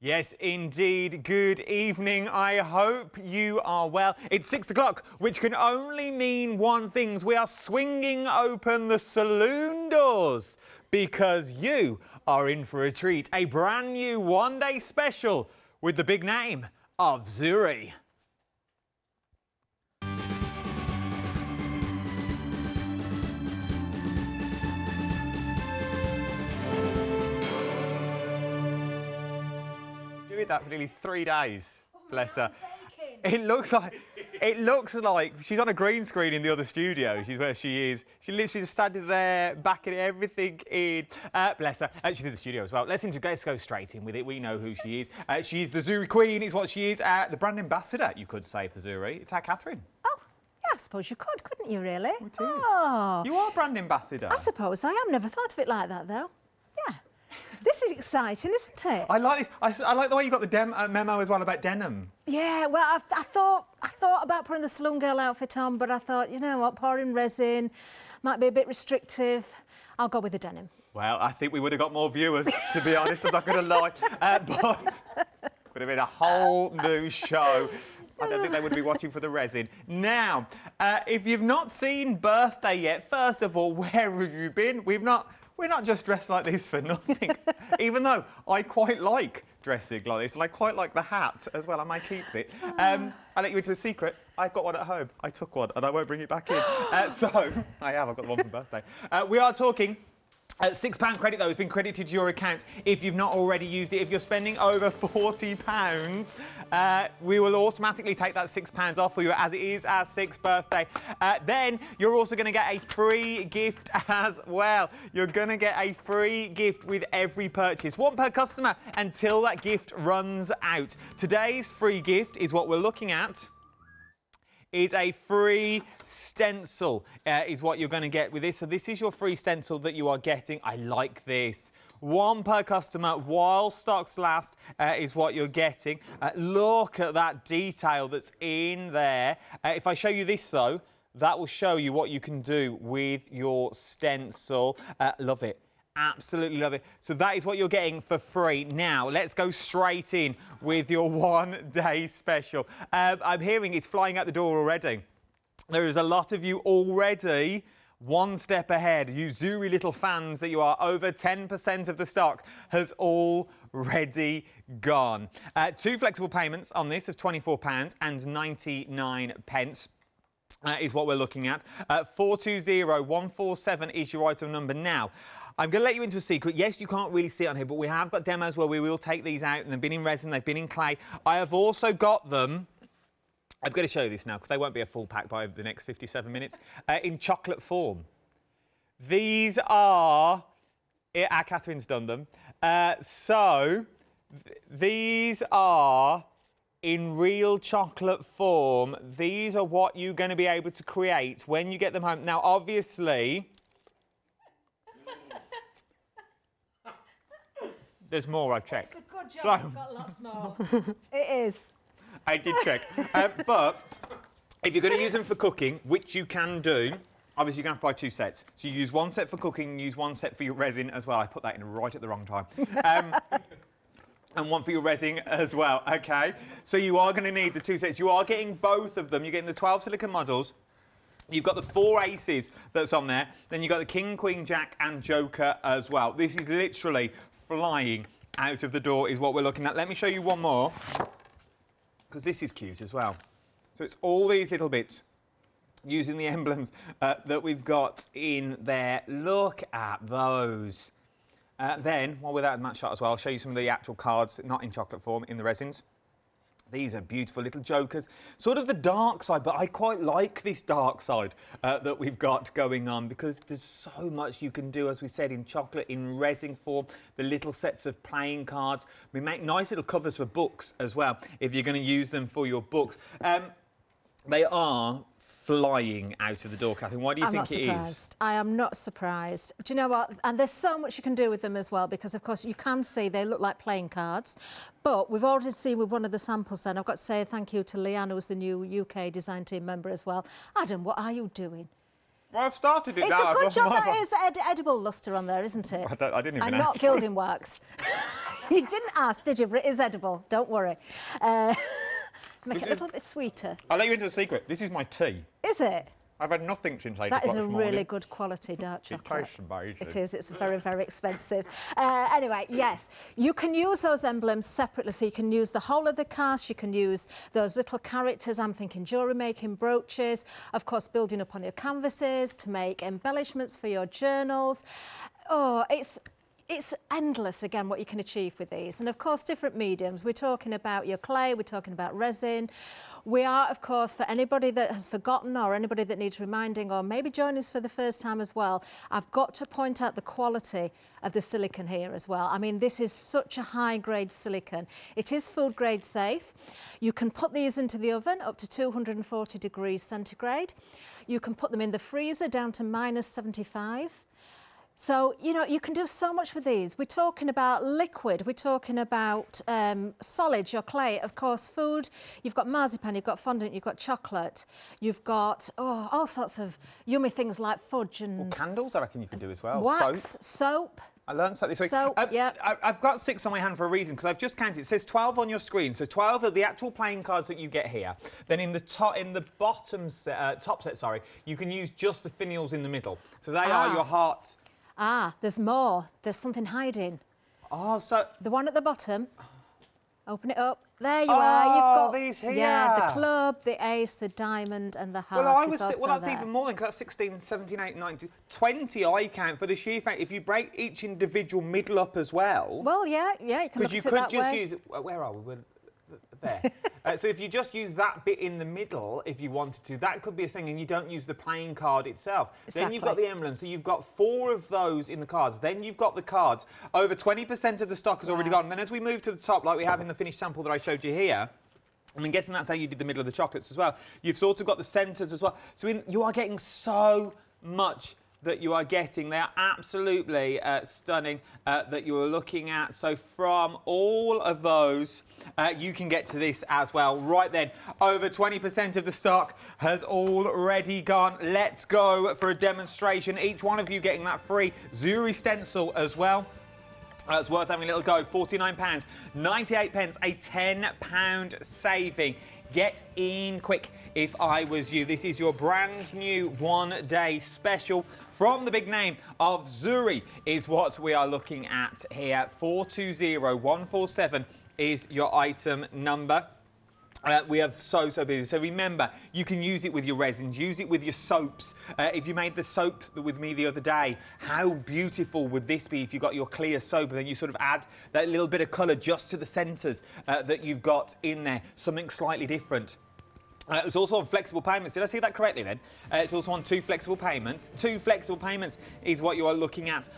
Yes, indeed. Good evening. I hope you are well. It's 6 o'clock, which can only mean one thing. We are swinging open the saloon doors because you are in for a treat. A brand new one-day special with the big name of Zuri. That for nearly 3 days. Bless her. It looks like she's on a green screen in the other studio. She's where she is. She literally just standing there, backing everything in. Bless her. She's in the studio as well. Let's go straight in with it. We know who she is. She's the Zuri Queen, is what she is. The brand ambassador, you could say, for Zuri. It's our Kathryn. Oh, yeah, I suppose you could, couldn't you, really? It is. Oh. You are brand ambassador. I suppose I am. Never thought of it like that, though. Yeah. This is exciting, isn't it? I like this. I like the way you got the memo as well about denim. Yeah, well, I thought about putting the saloon girl outfit on, but I thought, you know what, pouring resin might be a bit restrictive. I'll go with the denim. Well, I think we would have got more viewers, to be honest. I'm not going to lie, but would have been a whole new show. I don't think they would be watching for the resin. Now, if you've not seen Birthday yet, first of all, where have you been? We're not just dressed like this for nothing, even though I quite like dressing like this, and I quite like the hat as well. I might keep it. I'll let you into a secret. I've got one at home. I took one, and I won't bring it back in. I've got one for birthday. We are talking... £6 credit, though, has been credited to your account if you've not already used it. If you're spending over £40, we will automatically take that £6 off for you, as it is our 6th birthday. Then you're also going to get a free gift as well. You're going to get a free gift with every purchase. One per customer until that gift runs out. Today's free gift is what we're looking at. Is a free stencil, is what you're going to get with this. So this is your free stencil that you are getting. I like this. One per customer while stocks last is what you're getting. Look at that detail that's in there. If I show you this, though, that will show you what you can do with your stencil. Love it. Absolutely love it. So that is what you're getting for free. Now, let's go straight in with your one-day special. I'm hearing it's flying out the door already. There is a lot of you already one step ahead. You Zuri little fans that you are. Over 10% of the stock has already gone. 2 flexible payments on this of £24.99. Is what we're looking at. 420147 is your item number. Now, I'm going to let you into a secret. Yes, you can't really see it on here, but we have got demos where we will take these out, and they've been in resin, they've been in clay. I have also got them, I'm going to show you this now because they won't be a full pack by the next 57 minutes, in chocolate form. These are, our Kathryn's done them, these are in real chocolate form. These are what you're going to be able to create when you get them home. Now, obviously... There's more, I've checked. It's a good job, I've got lots more. It is. I did check. But if you're going to use them for cooking, which you can do, obviously you're going to have to buy 2 sets. So you use 1 set for cooking and use 1 set for your resin as well. I put that in right at the wrong time. And 1 for your resin as well, OK? So you are going to need the 2 sets. You are getting both of them. You're getting the 12 silicone models. You've got the 4 aces that's on there. Then you've got the King, Queen, Jack and Joker as well. This is literally flying out of the door is what we're looking at. Let me show you one more, because this is cute as well. So it's all these little bits using the emblems that we've got in there. Look at those. Then, while we're at that shot as well, I'll show you some of the actual cards, not in chocolate form, in the resins. These are beautiful little jokers. Sort of the dark side, but I quite like this dark side that we've got going on because there's so much you can do, as we said, in chocolate, in resin form, the little sets of playing cards. We make nice little covers for books as well, if you're going to use them for your books. They are flying out of the door, Kathryn. Why do you think it is? I'm not surprised. I am not surprised. Do you know what? And there's so much you can do with them as well, because, of course, you can see they look like playing cards. But we've already seen with one of the samples then, I've got to say thank you to Leanne, who's the new UK design team member as well. Adam, what are you doing? Well, I've started it it's now. It's a good job that is edible lustre on there, isn't it? I didn't even And not Gilding wax. You didn't ask, did you? But it is edible. Don't worry. Make it a little bit sweeter. I'll let you into a secret. This is my tea. Is it? I've had nothing since 8 That o'clock is a this morning. really good quality dark chocolate. It tastes amazing. It is. It's very, very expensive. Anyway, yes, you can use those emblems separately. So you can use the whole of the cast. You can use those little characters. I'm thinking jewellery making, brooches, of course, building up on your canvases to make embellishments for your journals. Oh, it's endless, again, what you can achieve with these. And, of course, different mediums. We're talking about your clay. We're talking about resin. We are, of course, for anybody that has forgotten or anybody that needs reminding or maybe joining us for the first time as well, I've got to point out the quality of the silicone here as well. I mean, this is such a high-grade silicone. It is food-grade safe. You can put these into the oven up to 240 degrees centigrade. You can put them in the freezer down to -75. So, you know, you can do so much with these. We're talking about liquid, we're talking about solids, your clay, of course, food. You've got marzipan, you've got fondant, you've got chocolate, you've got all sorts of yummy things like fudge and... Well, candles, I reckon you can do as well. Wax, soap. I learned something this week. Soap, yeah. I've got 6 on my hand for a reason, because I've just counted. It says 12 on your screen, so 12 are the actual playing cards that you get here. Then in the bottom set, top set, sorry, you can use just the finials in the middle. So they are your heart. Ah, there's more. There's something hiding. Oh, so... The one at the bottom. Open it up. There you are. You've got these here. Yeah, the club, the ace, the diamond, and the heart. Well, that's there. even more than, because that's 16, 17, 18, 19, 20 I count for the sheer fact. If you break each individual middle up as well. Well, yeah, you can look at it that way. Because you could just use... Where are we? There. So if you just use that bit in the middle, if you wanted to, that could be a thing, and you don't use the playing card itself. Exactly. Then you've got the emblem, so you've got 4 of those in the cards. Then you've got the cards. Over 20% of the stock has already gone. And then as we move to the top, like we have in the finished sample that I showed you here, I'm guessing that's how you did the middle of the chocolates as well. You've sort of got the centres as well. So you are getting so much that you are getting. They are absolutely stunning that you are looking at. So from all of those, you can get to this as well. Right then, over 20% of the stock has already gone. Let's go for a demonstration. Each one of you getting that free Zuri stencil as well. It's worth having a little go. £49, 98 pence, a £10 saving. Get in quick if I was you. This is your brand new one-day special from the big name of Zuri is what we are looking at here. 420147 is your item number. We are so busy. So remember, you can use it with your resins, use it with your soaps. If you made the soap with me the other day, how beautiful would this be if you got your clear soap and then you sort of add that little bit of colour just to the centres that you've got in there, something slightly different. It's also on flexible payments. Did I see that correctly then? It's also on 2 flexible payments. 2 flexible payments is what you are looking at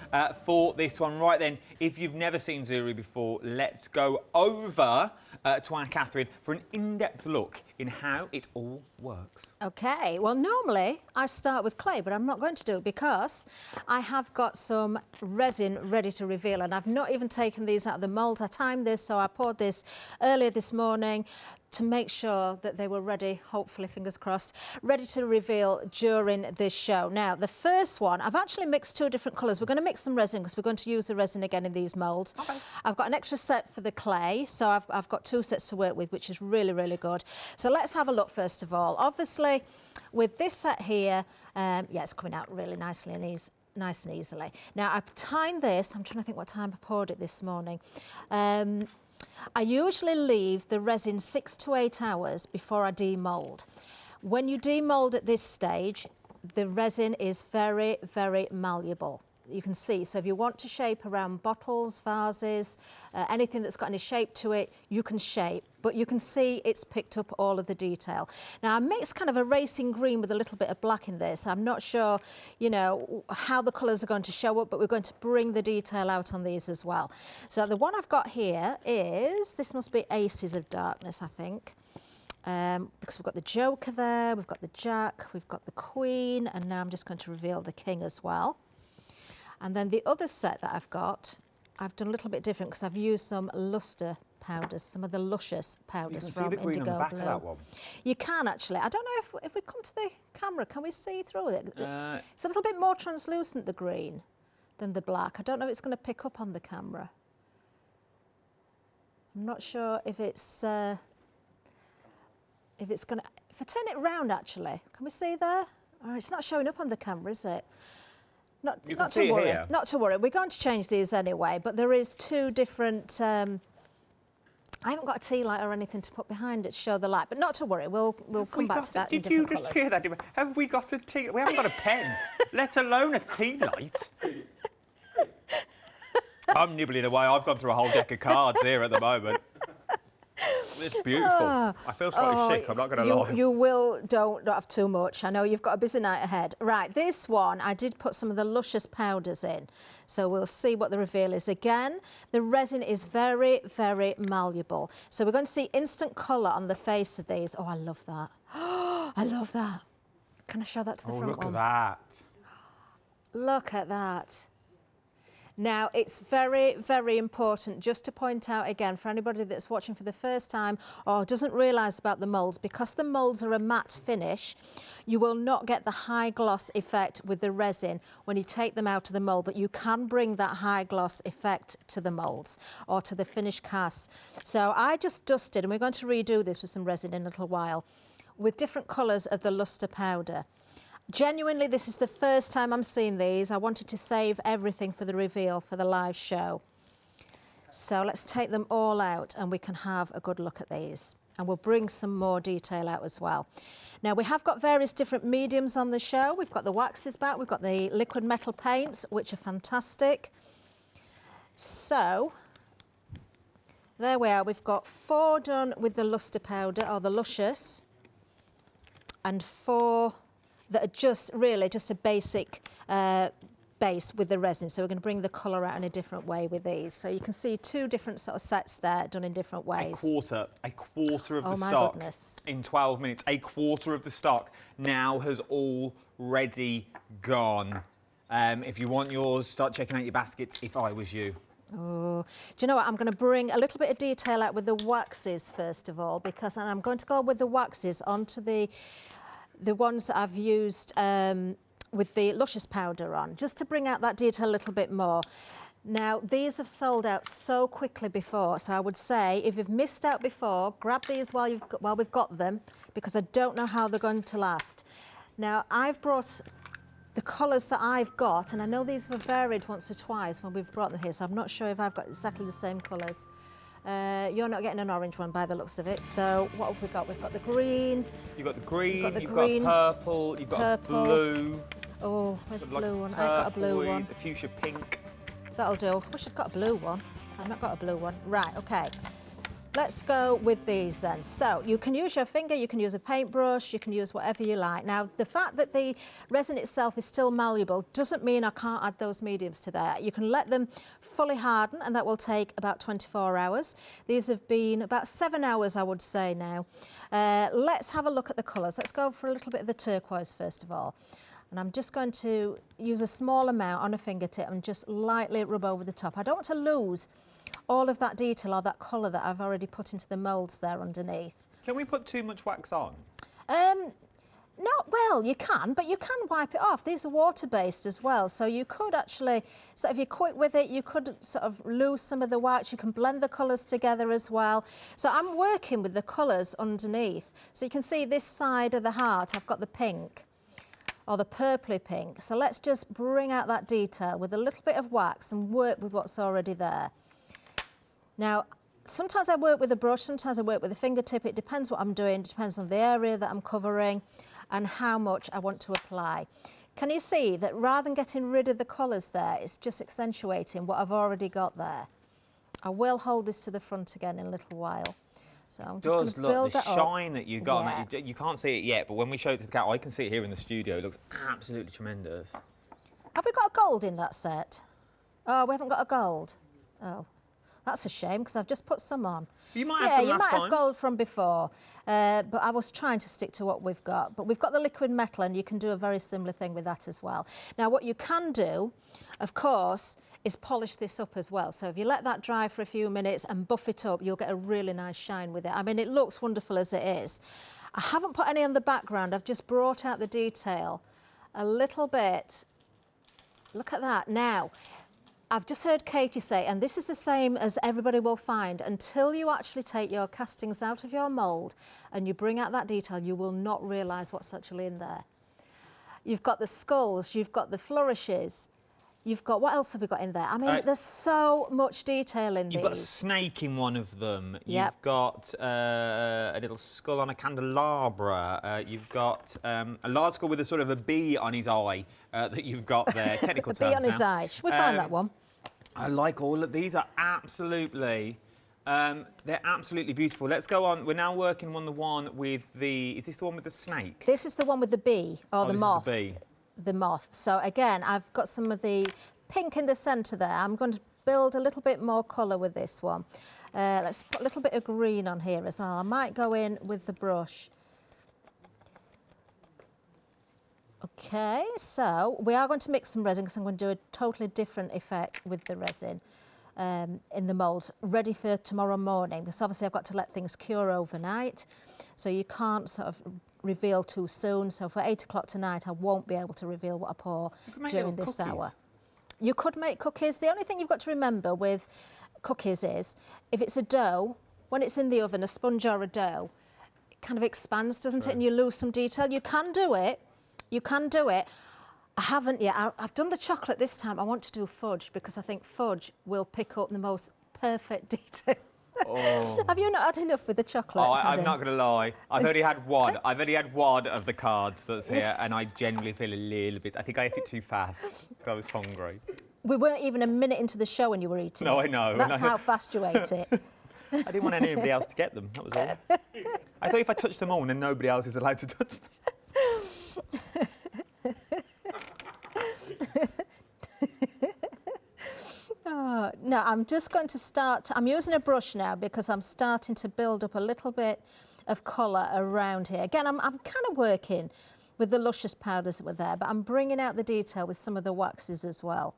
for this one. Right then, if you've never seen Zuri before, let's go over to our Kathryn for an in-depth look in how it all works. OK, well, normally I start with clay, but I'm not going to do it because I have got some resin ready to reveal, and I've not even taken these out of the mould. I timed this, so I poured this earlier this morning to make sure that they were ready, hopefully, fingers crossed, ready to reveal during this show. Now, the first one, I've actually mixed 2 different colours. We're going to mix some resin because we're going to use the resin again in these moulds. Okay. I've got an extra set for the clay, so I've got 2 sets to work with, which is really, really good. So let's have a look first of all. Obviously, with this set here, yeah, it's coming out really nicely and nice and easily. Now, I've timed this. I'm trying to think what time I poured it this morning. I usually leave the resin 6 to 8 hours before I demould. When you demould at this stage, the resin is very, very malleable. You can see, so if you want to shape around bottles, vases, anything that's got any shape to it, you can shape, but you can see it's picked up all of the detail. Now, I mixed kind of a racing green with a little bit of black in this. I'm not sure, you know, how the colours are going to show up, but we're going to bring the detail out on these as well. So the one I've got here is, this must be Aces of Darkness, I think. Because we've got the Joker there, we've got the Jack, we've got the Queen, and now I'm just going to reveal the King as well. And then the other set that I've got, I've done a little bit different because I've used some luster powders, some of the luscious powders from Indigo Blue. You can see the green on the back of that one. You can actually. I don't know if we come to the camera, can we see through it? It's a little bit more translucent, the green, than the black. I don't know if it's going to pick up on the camera. I'm not sure if it's going to... If I turn it around, actually, can we see there? Oh, it's not showing up on the camera, is it? Not to worry. Here. Not to worry. We're going to change these anyway, but there is two different... I haven't got a tea light or anything to put behind it to show the light, but not to worry. We'll come back to that in different colours. Did you just hear that? Have we got a tea? We haven't got a pen, let alone a tea light. I'm nibbling away. I've gone through a whole deck of cards here at the moment. It's beautiful. I feel slightly sick, I'm not going to lie. You will, don't have too much. I know you've got a busy night ahead. Right, this one, I did put some of the luscious powders in. So we'll see what the reveal is. Again, the resin is very, very malleable. So we're going to see instant colour on the face of these. Oh, I love that. I love that. Can I show that to the front look one? at that. Look at that. Now, it's very, very important just to point out again for anybody that's watching for the first time or doesn't realise about the moulds, because the moulds are a matte finish, you will not get the high gloss effect with the resin when you take them out of the mould, but you can bring that high gloss effect to the moulds or to the finished casts. So I just dusted, and we're going to redo this with some resin in a little while, with different colours of the luster powder. Genuinely, this is the first time I'm seeing these. I wanted to save everything for the reveal for the live show. So let's take them all out and we can have a good look at these. And we'll bring some more detail out as well. Now, we have got various different mediums on the show. We've got the waxes back, we've got the liquid metal paints, which are fantastic. So, there we are. We've got 4 done with the luster powder, or the luscious, and 4 that are just really just a basic base with the resin. So we're going to bring the colour out in a different way with these. So you can see 2 different sort of sets there done in different ways. A quarter of the my stock goodness. in 12 minutes. A quarter of the stock now has already gone. If you want yours, start checking out your baskets if I was you. Oh, do you know what? I'm going to bring a little bit of detail out with the waxes first of all, because I'm going to go with the waxes onto the ones that I've used with the luscious powder on, just to bring out that detail a little bit more. Now, these have sold out so quickly before, so I would say if you've missed out before, grab these while we've got them, because I don't know how they're going to last. Now, I've brought the colours that I've got, and I know these have varied once or twice when we've brought them here, so I'm not sure if I've got exactly the same colours. You're not getting an orange one by the looks of it. So what have we got? We've got the green. You've got the green, you've got purple, you've got a blue. Oh, where's the blue one? I've got a blue one. A fuchsia pink. That'll do. Wish I'd got a blue one. I've not got a blue one. Right, okay. Let's go with these then. So you can use your finger, you can use a paintbrush, you can use whatever you like. Now, the fact that the resin itself is still malleable doesn't mean I can't add those mediums to there. You can let them fully harden, and that will take about 24 hours. These have been about 7 hours, I would say now. Let's have a look at the colours. Let's go for a little bit of the turquoise first of all. And I'm just going to use a small amount on a fingertip and just lightly rub over the top. I don't want to lose all of that detail or that colour that I've already put into the moulds there underneath. Can we put too much wax on? No, well, you can, but you can wipe it off. These are water-based as well, so you could actually, so if you're quick with it, you could sort of lose some of the wax. You can blend the colours together as well. So I'm working with the colours underneath. So you can see this side of the heart, I've got the pink, or the purpley pink. So let's just bring out that detail with a little bit of wax and work with what's already there. Now, sometimes I work with a brush, sometimes I work with a fingertip. It depends what I'm doing, it depends on the area that I'm covering and how much I want to apply. Can you see that rather than getting rid of the colours there, it's just accentuating what I've already got there? I will hold this to the front again in a little while. So I'm just going to build the that up. shine that you got. Yeah. You can't see it yet, but when we show it to the cat, I can see it here in the studio. It looks absolutely tremendous. Have we got a gold in that set? Oh, we haven't got a gold. Oh. That's a shame, because I've just put some on. You might have some last time. Yeah, you might have gold from before, but I was trying to stick to what we've got. But we've got the liquid metal, and you can do a very similar thing with that as well. Now, what you can do, of course, is polish this up as well. So if you let that dry for a few minutes and buff it up, you'll get a really nice shine with it. I mean, it looks wonderful as it is. I haven't put any on the background. I've just brought out the detail a little bit. Look at that. Now, I've just heard Katie say, and this is the same as everybody will find, until you actually take your castings out of your mould and you bring out that detail, you will not realise what's actually in there. You've got the skulls, you've got the flourishes, you've got, what else have we got in there? I mean, there's so much detail in these. You've got a snake in one of them. Yep. You've got a little skull on a candelabra. You've got a large skull with a sort of a bee on his eye that you've got there. Technical A terms bee on his eye. Should we find that one? I like all of these. Are absolutely, they're absolutely beautiful. Let's go on. We're now working on the one with the. Is this the one with the snake? This is the one with the bee, or the this moth. Is the bee. The moth. So again, I've got some of the pink in the centre there. I'm going to build a little bit more colour with this one. Let's put a little bit of green on here as well. I might go in with the brush. Okay, so we are going to mix some resin because I'm going to do a totally different effect with the resin in the moulds, ready for tomorrow morning, because obviously I've got to let things cure overnight, so you can't sort of reveal too soon. So for 8 o'clock tonight, I won't be able to reveal what I pour during this hour. You could make cookies. The only thing you've got to remember with cookies is, if it's a dough, when it's in the oven, a sponge or a dough, it kind of expands, doesn't it, and you lose some detail. You can do it. You can do it. I haven't yet. I've done the chocolate this time. I want to do fudge because I think fudge will pick up the most perfect detail. Oh. Have you not had enough with the chocolate? Oh, I'm not going to lie. I've only had one. I've only had one of the cards that's here, and I genuinely feel a little bit. I think I ate it too fast. I was hungry. We weren't even a minute into the show when you were eating. No, it. I know. That's how fast you ate it. I didn't want anybody else to get them. That was all. I thought if I touched them all, then nobody else is allowed to touch them. Oh, no, I'm just going to start. I'm using a brush now because I'm starting to build up a little bit of colour around here. Again, I'm kind of working with the luscious powders that were there, but I'm bringing out the detail with some of the waxes as well.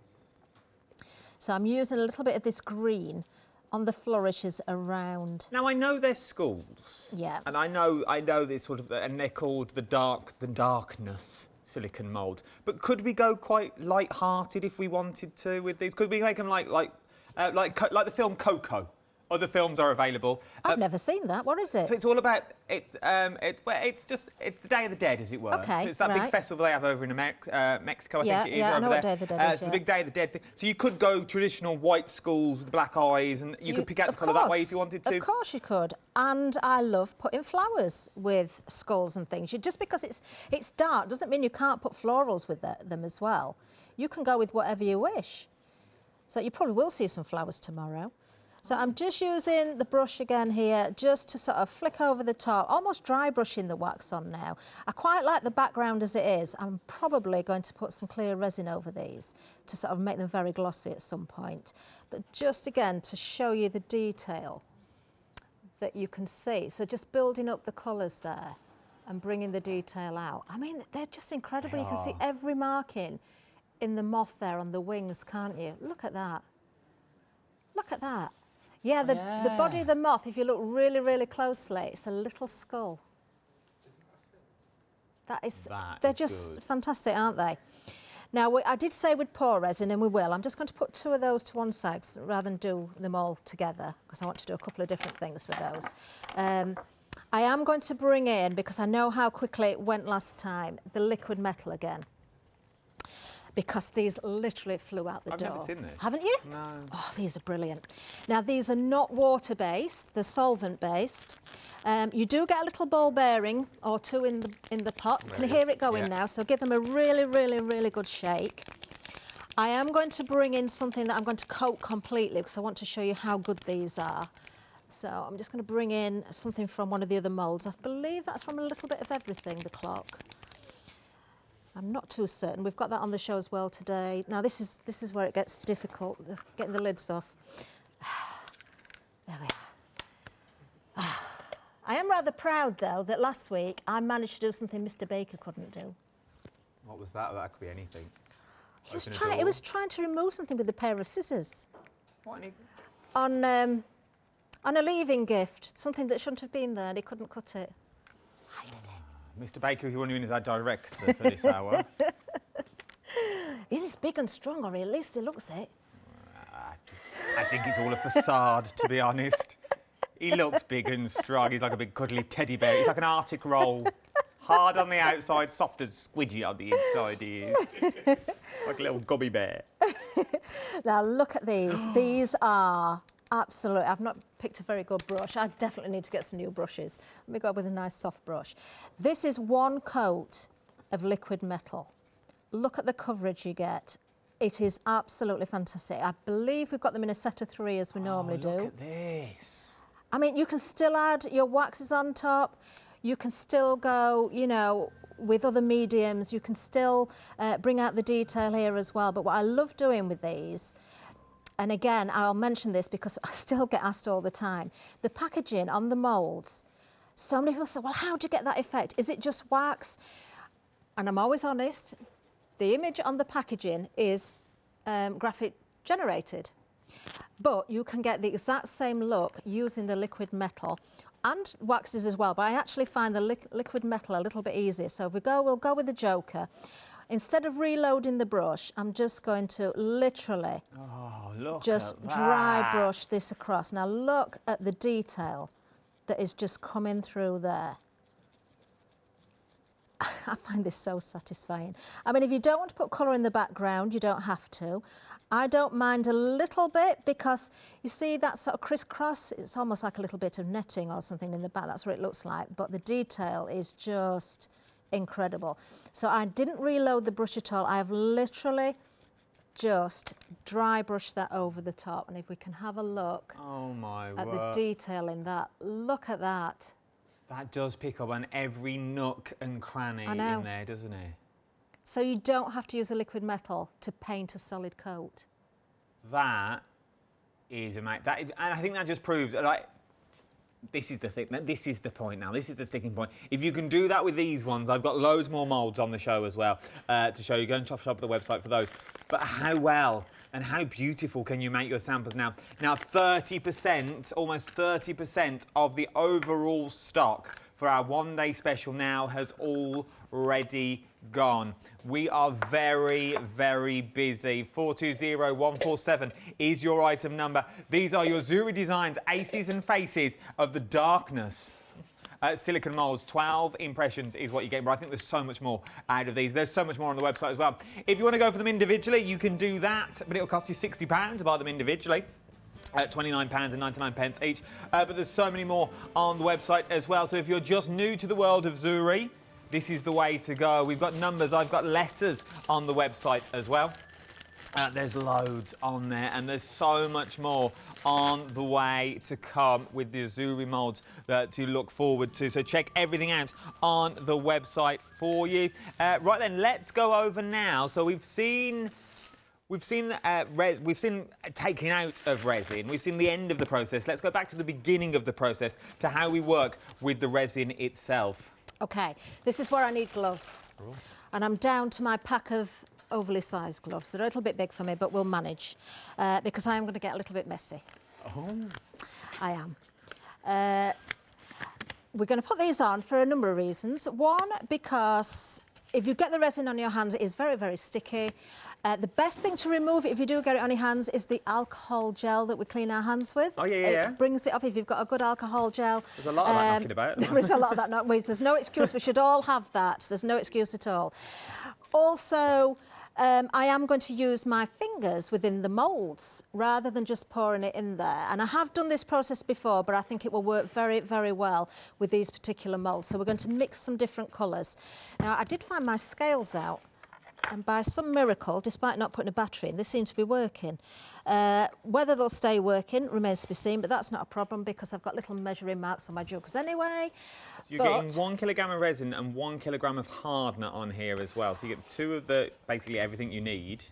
So I'm using a little bit of this green on the flourishes around. Now I know they're skulls. Yeah. And I know they're sort of, and they're called the darkness silicon mould. But could we go quite light-hearted if we wanted to with these? Could we make them like the film Coco? Other films are available. I've never seen that. What is it? So it's all about it's the Day of the Dead, as it were. Okay, so it's that big festival they have over in Mexico, I think it is. Yeah, I know what there. Day of the Dead is. It's the big Day of the Dead thing. So you could go traditional white skulls with black eyes, and you could pick out the colour that way if you wanted to. Of course you could. And I love putting flowers with skulls and things. Just because it's dark doesn't mean you can't put florals with them as well. You can go with whatever you wish. So you probably will see some flowers tomorrow. So I'm just using the brush again here just to sort of flick over the top, almost dry brushing the wax on now. I quite like the background as it is. I'm probably going to put some clear resin over these to sort of make them very glossy at some point. But just again to show you the detail that you can see. So just building up the colours there and bringing the detail out. I mean, they're just incredible. You can see every marking in the moth there on the wings, can't you? Look at that. Look at that. Yeah, the body of the moth, if you look really, really closely, it's a little skull. They're just fantastic, aren't they? Now, I did say we'd pour resin, and we will. I'm just going to put 2 of those to one side rather than do them all together, because I want to do a couple of different things with those. I am going to bring in, because I know how quickly it went last time, the liquid metal again. Because these literally flew out the door. I've never seen this. Haven't you? No. Oh, these are brilliant. Now, these are not water-based, they're solvent-based. You do get a little ball bearing or 2 in the pot. You can hear it going now, so give them a really, really, really good shake. I am going to bring in something that I'm going to coat completely because I want to show you how good these are. So I'm just going to bring in something from one of the other moulds. I believe that's from A Little Bit of Everything, the clock. I'm not too certain. We've got that on the show as well today. Now this is where it gets difficult, getting the lids off. There we are. I am rather proud though that last week I managed to do something Mr. Baker couldn't do. What was that? That could be anything. He was trying to remove something with a pair of scissors. What? On a leaving gift, something that shouldn't have been there, and he couldn't cut it. I did it. Mr. Baker, if you're wondering, is our director for this hour. He's big and strong, or at least he looks it. I think it's all a facade, to be honest. He looks big and strong. He's like a big cuddly teddy bear. He's like an Arctic roll. Hard on the outside, soft as squidgy on the inside he is. Like a little gummy bear. Now look at these. These are absolute. I've not picked a very good brush. I definitely need to get some new brushes. Let me go with a nice soft brush. This is one coat of liquid metal. Look at the coverage you get. It is absolutely fantastic. I believe we've got them in a set of 3 as we normally do. Look at this. I mean, you can still add your waxes on top. You can still go, you know, with other mediums. You can still bring out the detail here as well. But what I love doing with these, and again, I'll mention this because I still get asked all the time, the packaging on the moulds. So many people say, well, how do you get that effect? Is it just wax? And I'm always honest, the image on the packaging is graphic generated. But you can get the exact same look using the liquid metal and waxes as well, but I actually find the liquid metal a little bit easier. So if we'll go with the Joker. Instead of reloading the brush, I'm just going to literally just dry brush this across. Now look at the detail that is just coming through there. I find this so satisfying. I mean, if you don't want to put colour in the background, you don't have to. I don't mind a little bit because you see that sort of crisscross, it's almost like a little bit of netting or something in the back. That's what it looks like. But the detail is just incredible. So I didn't reload the brush at all. I have literally just dry brushed that over the top. And if we can have a look at the detail in that, look at that. That does pick up on every nook and cranny in there, doesn't it? So you don't have to use a liquid metal to paint a solid coat. That is amazing. And I think that just proves, like, this is the thing. This is the point now. This is the sticking point. If you can do that with these ones, I've got loads more moulds on the show as well to show you. Go and shop at the website for those. But how well and how beautiful can you make your samples now? Now, 30%, almost 30% of the overall stock for our one-day special now has already gone. We are very, very busy. 420147 is your item number. These are your Zuri Designs Aces and Faces of the Darkness. Silicone moulds, 12 impressions is what you get, but I think there's so much more out of these. There's so much more on the website as well. If you want to go for them individually, you can do that, but it'll cost you £60 to buy them individually. £29.99 each, but there's so many more on the website as well. So if you're just new to the world of Zuri, this is the way to go. We've got numbers, I've got letters on the website as well. There's loads on there, and there's so much more on the way to come with the Zuri moulds to look forward to. So check everything out on the website for you. Right then, let's go over now. So we've seen taking out of resin. We've seen the end of the process. Let's go back to the beginning of the process, to how we work with the resin itself. Okay, this is where I need gloves. Oh. And I'm down to my pack of overly sized gloves. They're a little bit big for me, but we'll manage because I am going to get a little bit messy. Oh. I am. We're going to put these on for a number of reasons. One, because if you get the resin on your hands, it is very, very sticky. The best thing to remove, if you do get it on your hands, is the alcohol gel that we clean our hands with. Oh, yeah. It brings it off if you've got a good alcohol gel. There's a lot of that knocking about. There is a lot of that knocking. There's no excuse. We should all have that. There's no excuse at all. Also, I am going to use my fingers within the moulds rather than just pouring it in there. And I have done this process before, but I think it will work very, very well with these particular moulds. So we're going to mix some different colours. Now, I did find my scales out. And by some miracle, despite not putting a battery in, they seem to be working. Whether they'll stay working remains to be seen, but that's not a problem because I've got little measuring marks on my jugs anyway. So you're getting 1 kilogram of resin and 1 kilogram of hardener on here as well. So you get 2 of the, basically everything you need.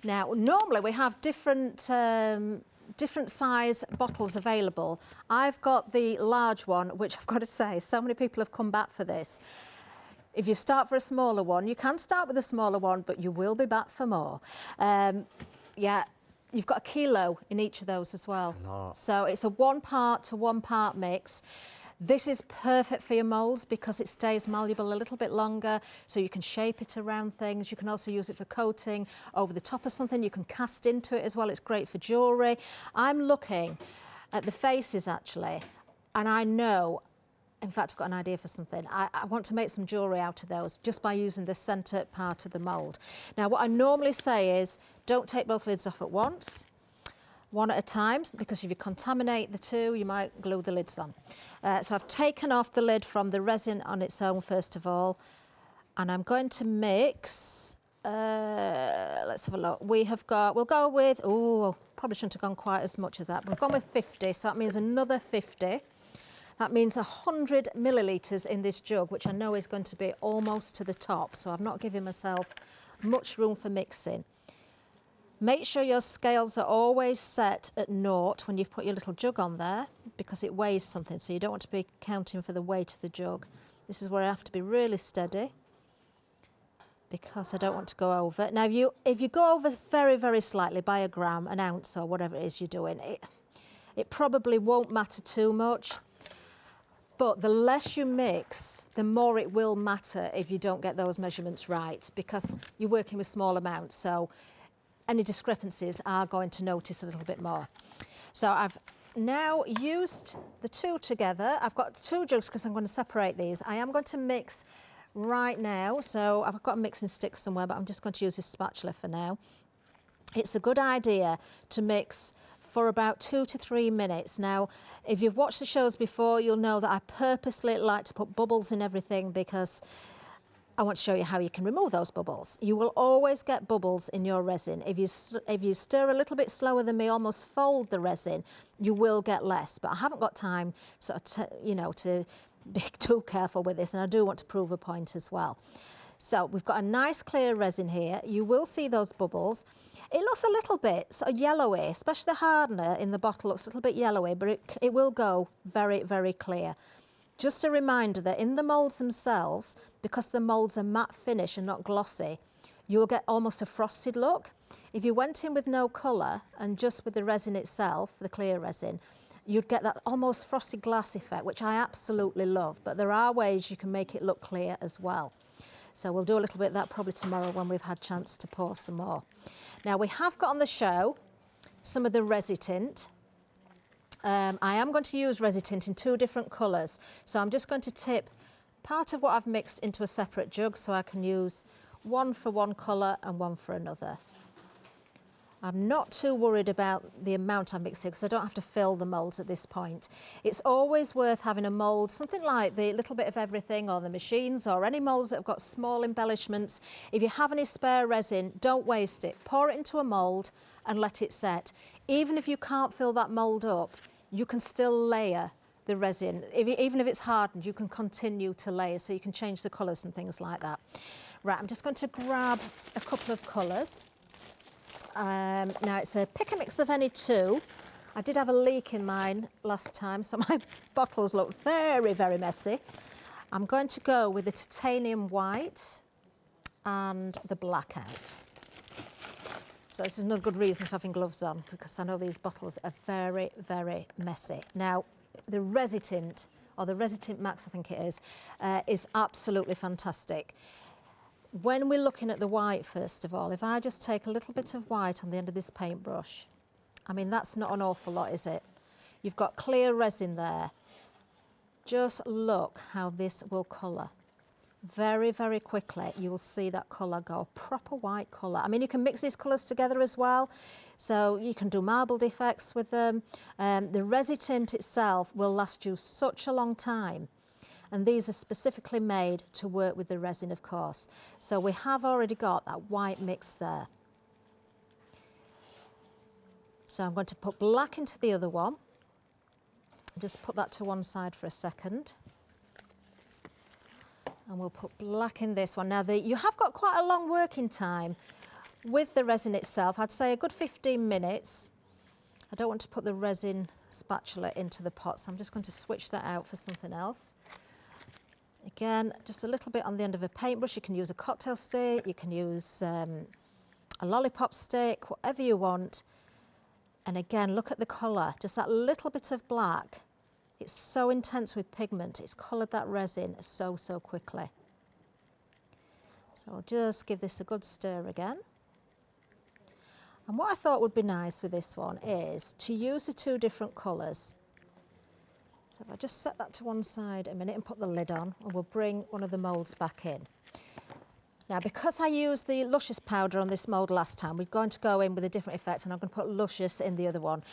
Now, normally we have different size bottles available. I've got the large one, which I've got to say, so many people have come back for this. If you start for a smaller one, you can start with a smaller one, but you will be back for more. Yeah, you've got a kilo in each of those as well. That's a lot. So it's a 1 part to 1 part mix. This is perfect for your moulds because it stays malleable a little bit longer, so you can shape it around things. You can also use it for coating over the top of something. You can cast into it as well. It's great for jewellery. I'm looking at the faces actually, and I know, in fact, I've got an idea for something. I want to make some jewellery out of those just by using the centre part of the mould. Now, what I normally say is don't take both lids off at once, one at a time, because if you contaminate the two, you might glue the lids on. So I've taken off the lid from the resin on its own, first of all, and I'm going to mix, let's have a look. We'll go with, probably shouldn't have gone quite as much as that. We've gone with 50, so that means another 50. That means 100 millilitres in this jug, which I know is going to be almost to the top, so I've not given myself much room for mixing. Make sure your scales are always set at 0 when you put your little jug on there, because it weighs something, so you don't want to be counting for the weight of the jug. This is where I have to be really steady, because I don't want to go over. Now, if you go over very, very slightly by a gram, an ounce, or whatever it is you're doing, it probably won't matter too much. But the less you mix, the more it will matter if you don't get those measurements right, because you're working with small amounts, so any discrepancies are going to notice a little bit more. So I've now used the two together. I've got 2 jugs because I'm going to separate these. I am going to mix right now, so I've got a mixing stick somewhere, but I'm just going to use this spatula for now. It's a good idea to mix for about 2 to 3 minutes. Now, if you've watched the shows before, you'll know that I purposely like to put bubbles in everything because I want to show you how you can remove those bubbles. You will always get bubbles in your resin. If you stir a little bit slower than me, almost fold the resin, you will get less. But I haven't got time sort of to be too careful with this, and I do want to prove a point as well. So we've got a nice clear resin here. You will see those bubbles. It looks a little bit sort of yellowy, especially the hardener in the bottle looks a little bit yellowy, but it will go very, very clear. Just a reminder that in the moulds themselves, because the moulds are matte finish and not glossy, you'll get almost a frosted look. If you went in with no colour and just with the resin itself, the clear resin, you'd get that almost frosted glass effect, which I absolutely love. But there are ways you can make it look clear as well. So we'll do a little bit of that probably tomorrow when we've had a chance to pour some more. Now we have got on the show some of the Resitint. I am going to use Resitint in 2 different colours. So I'm just going to tip part of what I've mixed into a separate jug so I can use one for one colour and one for another. I'm not too worried about the amount I'm mixing because I don't have to fill the moulds at this point. It's always worth having a mould, something like the Little Bit of Everything or the Machines or any moulds that have got small embellishments. If you have any spare resin, don't waste it. Pour it into a mould and let it set. Even if you can't fill that mould up, you can still layer the resin. Even if it's hardened, you can continue to layer, so you can change the colours and things like that. Right, I'm just going to grab a couple of colours. Now it's a pick and mix of any 2. I did have a leak in mine last time, so my bottles look very, very messy. I'm going to go with the titanium white and the blackout. So this is another good reason for having gloves on, because I know these bottles are very, very messy. Now, the Resitint, or the Resitint Max I think it is absolutely fantastic. When we're looking at the white, first of all, if I just take a little bit of white on the end of this paintbrush, I mean, that's not an awful lot, is it? You've got clear resin there. Just look how this will colour. Very, very quickly, you will see that colour go, proper white colour. I mean, you can mix these colours together as well, so you can do marbled effects with them. The Resitint itself will last you such a long time. And these are specifically made to work with the resin, of course. So we have already got that white mix there. So I'm going to put black into the other one. Just put that to one side for a second. And we'll put black in this one. Now, you have got quite a long working time with the resin itself. I'd say a good 15 minutes. I don't want to put the resin spatula into the pot, so I'm just going to switch that out for something else. Again, just a little bit on the end of a paintbrush. You can use a cocktail stick, you can use a lollipop stick, whatever you want. And again, look at the colour, just that little bit of black It's so intense with pigment, it's coloured that resin so quickly. So I'll just give this a good stir again. And what I thought would be nice with this one is to use the two different colours. So if I just set that to one side a minute and put the lid on, and we'll bring one of the moulds back in. Now, because I used the Luscious powder on this mould last time, we're going to go in with a different effect, and I'm going to put Luscious in the other one.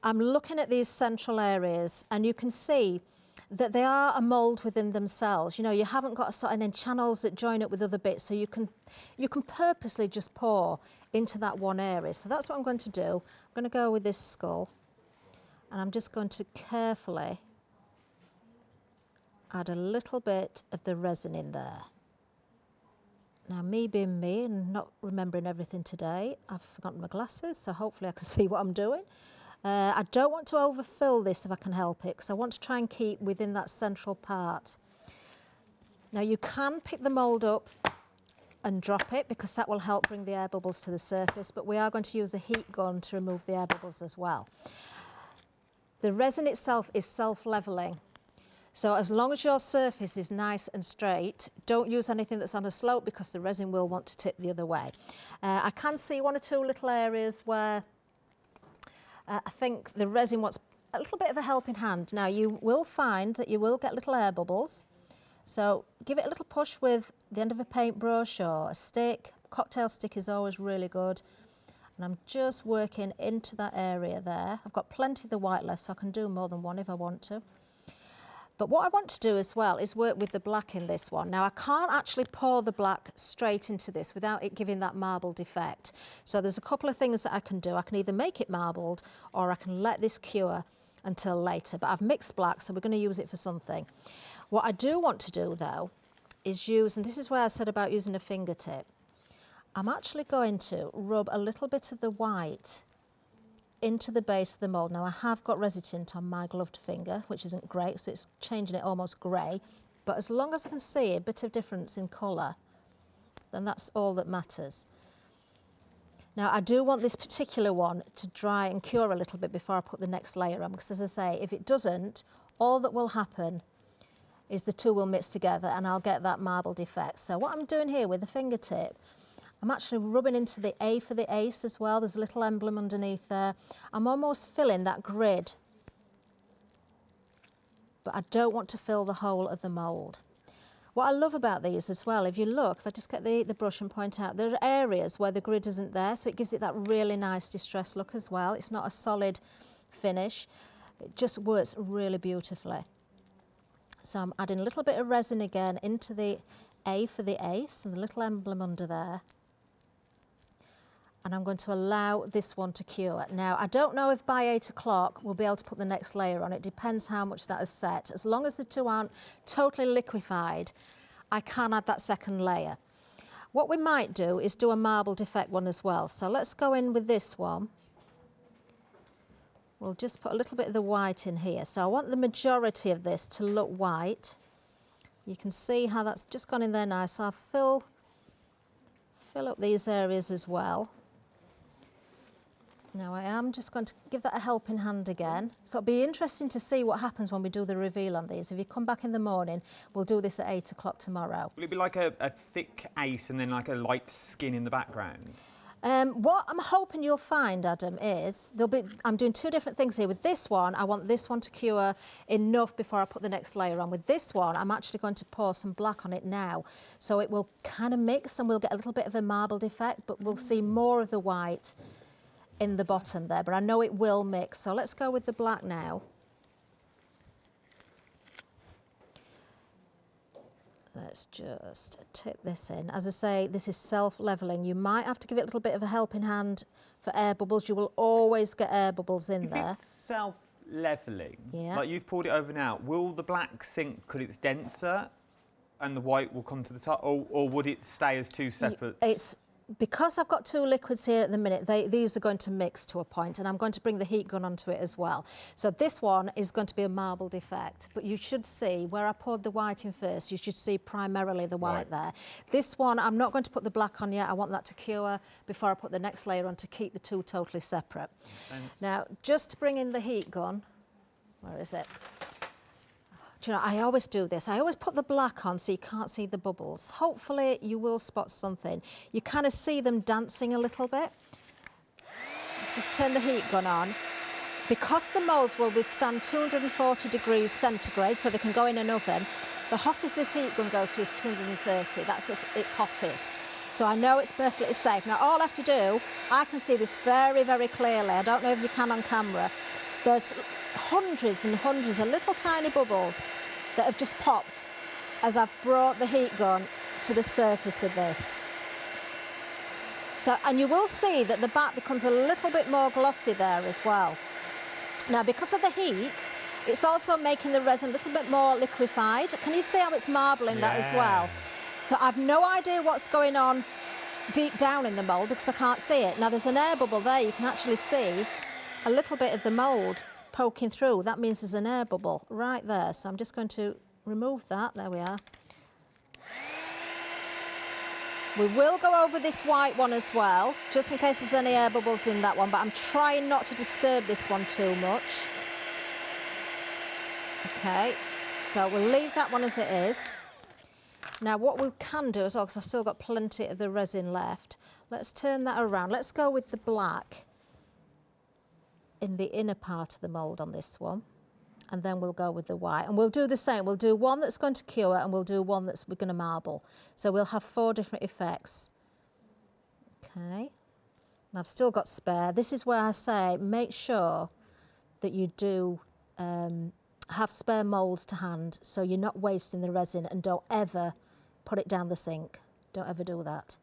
I'm looking at these central areas, and you can see that they are a mould within themselves. You know, you haven't got a sort of any channels that join up with other bits, so you can purposely just pour into that one area. So that's what I'm going to do. I'm going to go with this skull, and I'm just going to carefully add a little bit of the resin in there. Now, me being me and not remembering everything today, I've forgotten my glasses, so hopefully I can see what I'm doing. I don't want to overfill this if I can help it, because I want to try and keep within that central part. Now, you can pick the mould up and drop it, because that will help bring the air bubbles to the surface, but we are going to use a heat gun to remove the air bubbles as well. The resin itself is self-levelling. So as long as your surface is nice and straight, don't use anything that's on a slope, because the resin will want to tip the other way. I can see one or two little areas where I think the resin wants a little bit of a helping hand. Now, you will find that you will get little air bubbles. So give it a little push with the end of a paintbrush or a stick. Cocktail stick is always really good. And I'm just working into that area there. I've got plenty of the white left, so I can do more than one if I want to. But what I want to do as well is work with the black in this one. Now, I can't actually pour the black straight into this without it giving that marbled effect. So there's a couple of things that I can do. I can either make it marbled, or I can let this cure until later. But I've mixed black, so we're going to use it for something. What I do want to do, though, is use, and this is where I said about using a fingertip, I'm actually going to rub a little bit of the white into the base of the mould. Now, I have got resin on my gloved finger, which isn't great, so it's changing it almost grey. But as long as I can see a bit of difference in colour, then that's all that matters. Now, I do want this particular one to dry and cure a little bit before I put the next layer on, because as I say, if it doesn't, all that will happen is the two will mix together and I'll get that marbled effect. So what I'm doing here with the fingertip, I'm actually rubbing into the A for the ace as well. There's a little emblem underneath there. I'm almost filling that grid, but I don't want to fill the whole of the mould. What I love about these as well, if you look, if I just get the brush and point out, there are areas where the grid isn't there, so it gives it that really nice distressed look as well. It's not a solid finish. It just works really beautifully. So I'm adding a little bit of resin again into the A for the ace and the little emblem under there. And I'm going to allow this one to cure. Now, I don't know if by 8 o'clock we'll be able to put the next layer on. It depends how much that is set. As long as the two aren't totally liquefied, I can add that second layer. What we might do is do a marbled effect one as well. So let's go in with this one. We'll just put a little bit of the white in here. So I want the majority of this to look white. You can see how that's just gone in there nice. So I'll fill up these areas as well. Now I am just going to give that a helping hand again. So it'll be interesting to see what happens when we do the reveal on these. If you come back in the morning, we'll do this at 8 o'clock tomorrow. Will it be like a thick ace and then like a light skin in the background? What I'm hoping you'll find, Adam, is I'm doing two different things here. With this one, I want this one to cure enough before I put the next layer on. With this one, I'm actually going to pour some black on it now. So it will kind of mix and we'll get a little bit of a marbled effect, but we'll see more of the white in the bottom there, but I know it will mix. So let's go with the black now. Let's just tip this in. As I say, this is self-levelling. You might have to give it a little bit of a helping hand for air bubbles. You will always get air bubbles in there. If it's self-levelling, yeah, like you've poured it over now, will the black sink because it's denser and the white will come to the top, or would it stay as two separate? Because I've got two liquids here at the minute, these are going to mix to a point, and I'm going to bring the heat gun onto it as well. So this one is going to be a marbled effect, but you should see where I poured the white in first, you should see primarily the white there. This one, I'm not going to put the black on yet. I want that to cure before I put the next layer on to keep the two totally separate. Thanks. Now, just to bring in the heat gun, where is it? Do you know, I always do this. I always put the black on so you can't see the bubbles. Hopefully you will spot something. You kind of see them dancing a little bit. Just turn the heat gun on. Because the moulds will withstand 240 degrees centigrade, so they can go in an oven, the hottest this heat gun goes to is 230. That's its hottest. So I know it's perfectly safe. Now all I have to do, I can see this very, very clearly. I don't know if you can on camera. There's hundreds and hundreds of little tiny bubbles that have just popped as I've brought the heat gun to the surface of this. So, and you will see that the back becomes a little bit more glossy there as well. Now, because of the heat, it's also making the resin a little bit more liquefied. Can you see how it's marbling that as well? So I've no idea what's going on deep down in the mould because I can't see it. Now, there's an air bubble there. You can actually see a little bit of the mould poking through. That means there's an air bubble right there. So I'm just going to remove that. There we are. We will go over this white one as well, just in case there's any air bubbles in that one, but I'm trying not to disturb this one too much. Okay, so we'll leave that one as it is. Now what we can do as well, because I've still got plenty of the resin left, let's turn that around. Let's go with the black in the inner part of the mould on this one. And then we'll go with the white. And we'll do the same. We'll do one that's going to cure and we'll do one that's we're going to marble. So we'll have 4 different effects. Okay. And I've still got spare. This is where I say make sure that you do have spare moulds to hand so you're not wasting the resin, and don't ever put it down the sink. Don't ever do that.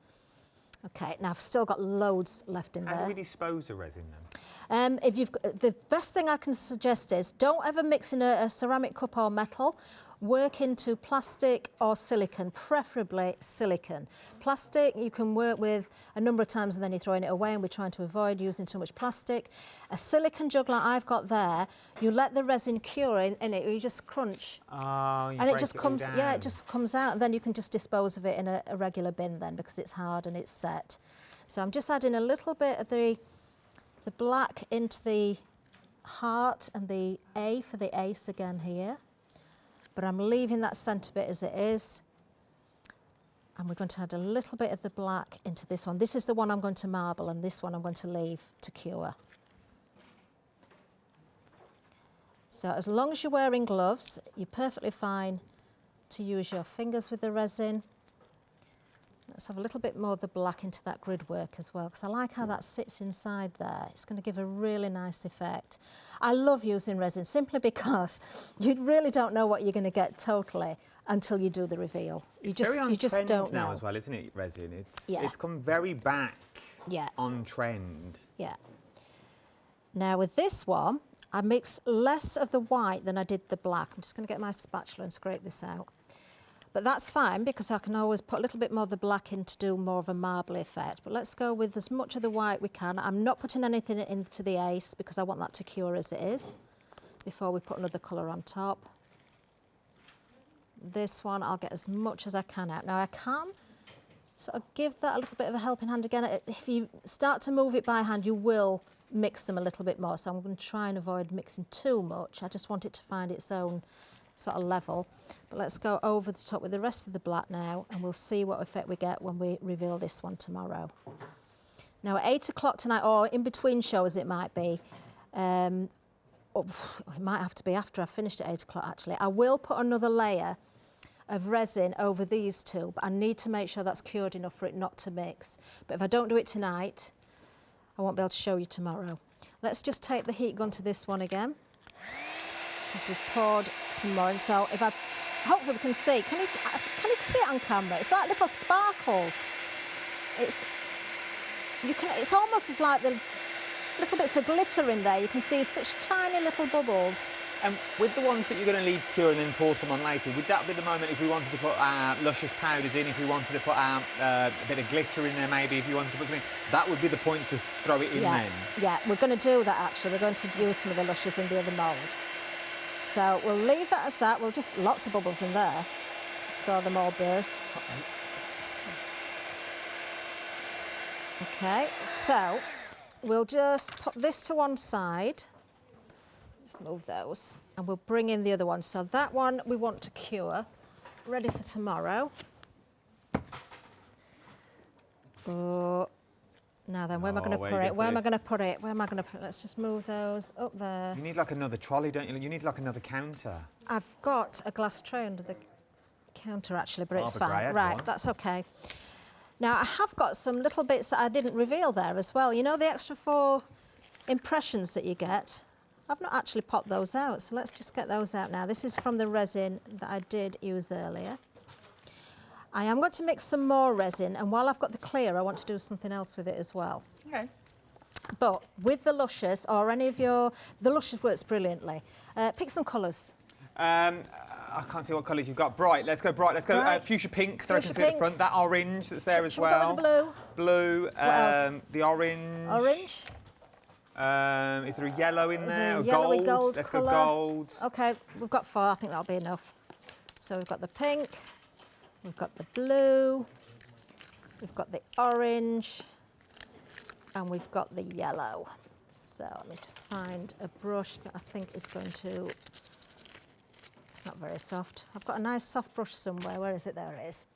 Okay, now I've still got loads left in there. How do we dispose of resin then? If you've the best thing I can suggest is don't ever mix in a ceramic cup or metal. Work into plastic or silicone, preferably silicone. Plastic you can work with a number of times and then you're throwing it away, and we're trying to avoid using too much plastic. A silicone jug like I've got there, you let the resin cure in it, you just crunch. Oh, and it just comes, yeah, it just comes out, and then you can just dispose of it in a regular bin then, because it's hard and it's set. So I'm just adding a little bit of the black into the heart and the A for the ace again here. But I'm leaving that centre bit as it is. And we're going to add a little bit of the black into this one. This is the one I'm going to marble, and this one I'm going to leave to cure. So as long as you're wearing gloves, you're perfectly fine to use your fingers with the resin. Let's have a little bit more of the black into that grid work as well, because I like how that sits inside there. It's going to give a really nice effect. I love using resin simply because you really don't know what you're going to get totally until you do the reveal. You just don't know. Now as well, isn't it, resin? It's come very back on trend. Yeah. Now with this one, I mix less of the white than I did the black. I'm just going to get my spatula and scrape this out. But that's fine because I can always put a little bit more of the black in to do more of a marble effect. But let's go with as much of the white we can. I'm not putting anything into the ace because I want that to cure as it is before we put another colour on top. This one I'll get as much as I can out. Now I can sort of give that a little bit of a helping hand again. If you start to move it by hand, you will mix them a little bit more. So I'm going to try and avoid mixing too much. I just want it to find its own sort of level. But let's go over the top with the rest of the black now, and we'll see what effect we get when we reveal this one tomorrow. Now at 8 o'clock tonight, or in between shows it might be, it might have to be after I've finished at 8 o'clock actually, I will put another layer of resin over these two, but I need to make sure that's cured enough for it not to mix. But if I don't do it tonight, I won't be able to show you tomorrow. Let's just take the heat gun to this one again, because we've poured some more in. So if I, hopefully we can see, can you see it on camera? It's like little sparkles. It's almost as like the little bits of glitter in there. You can see such tiny little bubbles. And with the ones that you're going to leave cure and then pour some on later, would that be the moment if we wanted to put luscious powders in, if we wanted to put a bit of glitter in there maybe, if you wanted to put something, that would be the point to throw it in then? Yeah, we're going to do that actually. We're going to use some of the luscious in the other mould. So we'll leave that as that. We'll just, lots of bubbles in there. Just saw them all burst. Okay, so we'll just put this to one side. Just move those. And we'll bring in the other one. So that one we want to cure, ready for tomorrow. Oh, now then, where am I going to put it? Where am I going to put it? Where am I going to put it? Let's just move those up there. You need like another trolley, don't you? You need like another counter. I've got a glass tray under the counter actually, but it's Barbara Gray fine. had Right, one. that's okay. Now I have got some little bits that I didn't reveal there as well. You know the extra 4 impressions that you get? I've not actually popped those out, so let's just get those out now. This is from the resin that I did use earlier. I am going to mix some more resin, and while I've got the clear, I want to do something else with it as well. Okay. But with the Luscious, or any of your... The Luscious works brilliantly. Pick some colours. I can't see what colours you've got. Bright, let's go bright. Let's go Bright. fuchsia pink, so I Fuchsia can see at the pink. front. That orange that's there as Shall we go well. with the blue? Blue, else? the orange. Orange? Is there a yellow in Is there? there a Or yellowy gold? gold Let's colour? go gold. OK, we've got 4. I think that'll be enough. So we've got the pink, we've got the blue, we've got the orange, and we've got the yellow. So let me just find a brush that I think is going to... It's not very soft. I've got a nice soft brush somewhere. Where is it? There it is.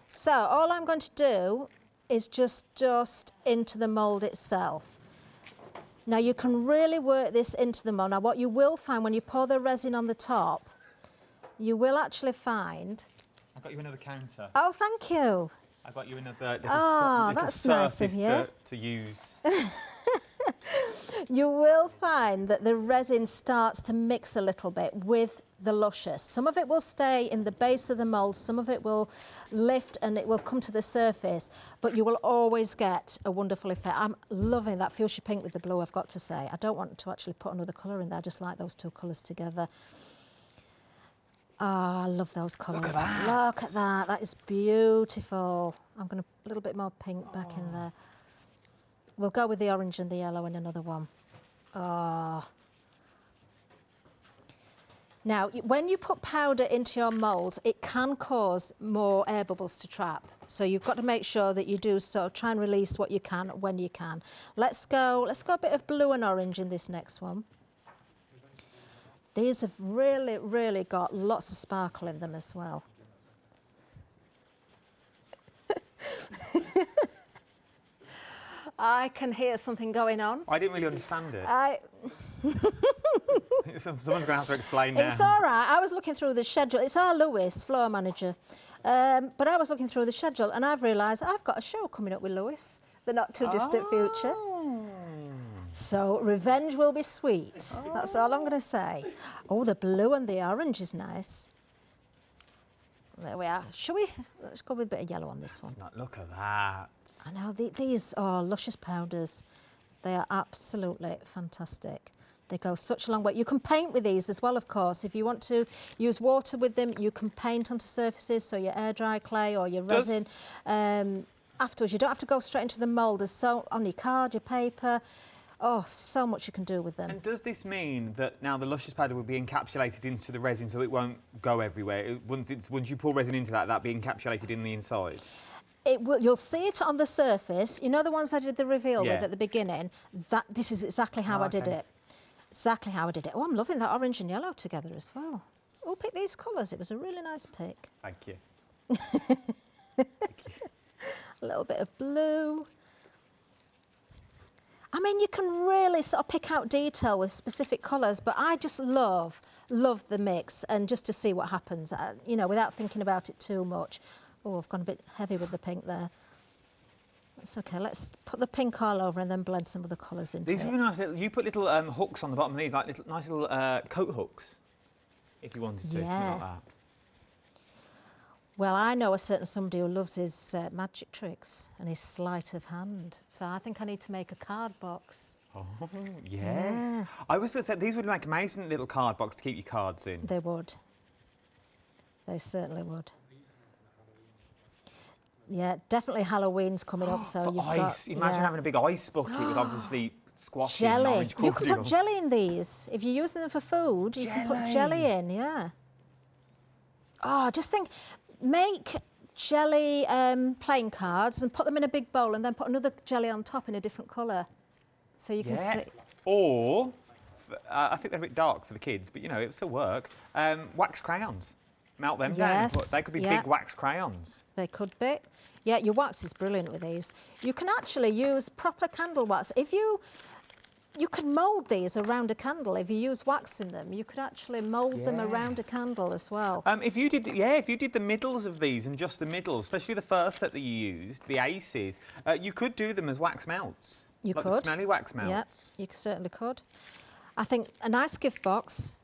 So all I'm going to do is just dust into the mould itself. Now you can really work this into the mould. Now what you will find when you pour the resin on the top, you will actually find... I've got you another counter. Oh, thank you. I've got you another little, little that's nice of surface you. to use. You will find that the resin starts to mix a little bit with the Luscious. Some of it will stay in the base of the mould, some of it will lift and it will come to the surface, but you will always get a wonderful effect. I'm loving that fuchsia pink with the blue, I've got to say. I don't want to actually put another colour in there, I just like those 2 colours together. Oh, I love those colours. Look at that. Look at that, that is beautiful. I'm going to put a little bit more pink back in there. We'll go with the orange and the yellow in another one. Oh. Now, when you put powder into your mould, it can cause more air bubbles to trap. So you've got to make sure that you do so. Try and release what you can when you can. Let's go a bit of blue and orange in this next one. These have really, really got lots of sparkle in them as well. I can hear something going on. I didn't really understand it. Someone's going to have to explain now. It's all right. I was looking through the schedule. It's our Lewis, floor manager. But I was looking through the schedule and I've realised I've got a show coming up with Lewis, the not too distant future. So revenge will be sweet. That's all I'm going to say. Oh, the blue and the orange is nice. There we are. Shall we? Let's go with a bit of yellow on this one. Look at that. I know, these are Luscious powders. They are absolutely fantastic. They go such a long way. You can paint with these as well, of course. If you want to use water with them, you can paint onto surfaces, so your air dry clay or your resin. Afterwards, you don't have to go straight into the mould. There's so on your card, your paper. Oh, so much you can do with them. And does this mean that now the Luscious powder will be encapsulated into the resin so it won't go everywhere? Once you pour resin into that, that'll be encapsulated in the inside? It will, you'll see it on the surface. You know the ones I did the reveal with at the beginning? This is exactly how I did it. Exactly how I did it. Oh, I'm loving that orange and yellow together as well. Oh, pick these colours. It was a really nice pick. Thank you. A little bit of blue. I mean, you can really sort of pick out detail with specific colours, but I just love the mix and just to see what happens, you know, without thinking about it too much. Oh, I've gone a bit heavy with the pink there. That's okay. Let's put the pink all over and then blend some of the colours into it. These are really nice. You put little hooks on the bottom of these, like nice little coat hooks, if you wanted to, something like that. Well, I know a certain somebody who loves his magic tricks and his sleight of hand. So I think I need to make a card box. Oh, yes. Yeah. I was going to say, these would make amazing little card box to keep your cards in. They would. They certainly would. Yeah, definitely Halloween's coming up, so you've ice. got... Imagine having a big ice bucket with obviously squash and jelly. orange You could cordial. put jelly in these. If you're using them for food, you can put jelly in, yeah. Oh, just think, make jelly playing cards and put them in a big bowl and then put another jelly on top in a different colour. So you can see... Or I think they're a bit dark for the kids, but you know, it'll still work. Wax crayons. Melt them down. Yes, They could be big wax crayons. They could be. Yeah, your wax is brilliant with these. You can actually use proper candle wax. You can mould these around a candle. If you use wax in them, you could actually mould them around a candle as well. If you did the middles of these and just the middles, especially the first set that you used, the aces, you could do them as wax melts. You like could. The smelly wax melts. Yeah, you certainly could. I think a nice gift box